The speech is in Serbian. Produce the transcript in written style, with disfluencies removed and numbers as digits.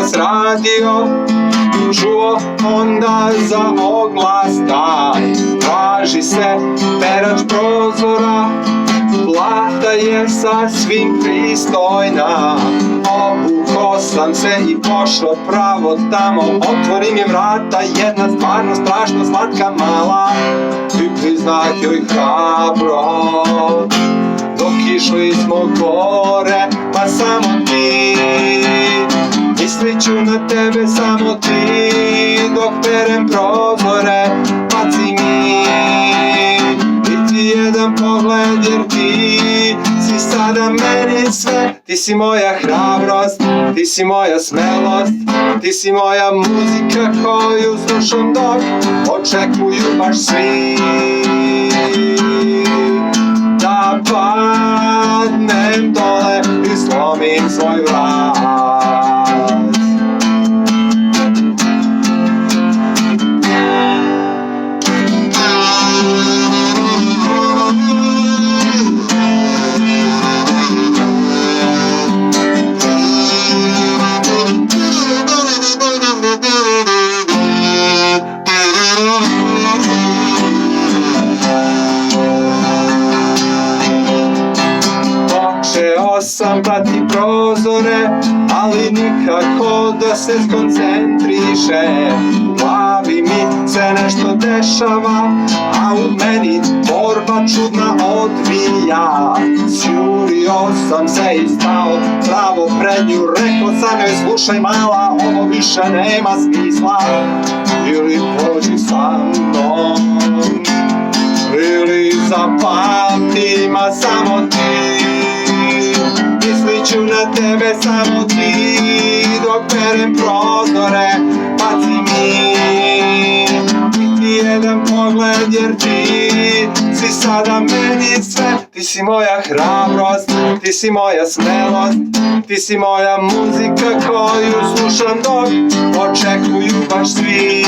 jutros radio, čuo onda za oglas taj. Traži se perač prozora, plata je sasvim pristojna. Obuko sam se i pošao pravo tamo, otvori mi vrata jedna stvarno strašno slatka mala. I priznah joj hrabro, dok išli smo gore, pa samo ti. Mislit ću na tebe samo ti, dok perem prozore, baci mi i ti jedan pogled, jer ti si sada meni sve. Ti si moja hrabrost, ti si moja smelost, ti si moja muzika koju slušam dok očekuju baš svi da padnem dole i slomim svoj vrat. Počeo sam prati prozore, ali nikako da se skoncentriše. U glavi mi se nešto dešava, a u meni borba čudna odvija. Sjurio sam se i stao pravo pred nju, rekao sam joj slušaj mala, ovo više nema smisla. Ili pođi sa mnom, ili zapamti ma samo ti. Mislit ću na tebe samo ti, dok perem prozore, baci mi i ti jedan pogled, jer ti si sada meni sve. Ti si moja hrabrost, ti si moja smelost, ti si moja muzika koju slušam dok očekuju baš svi.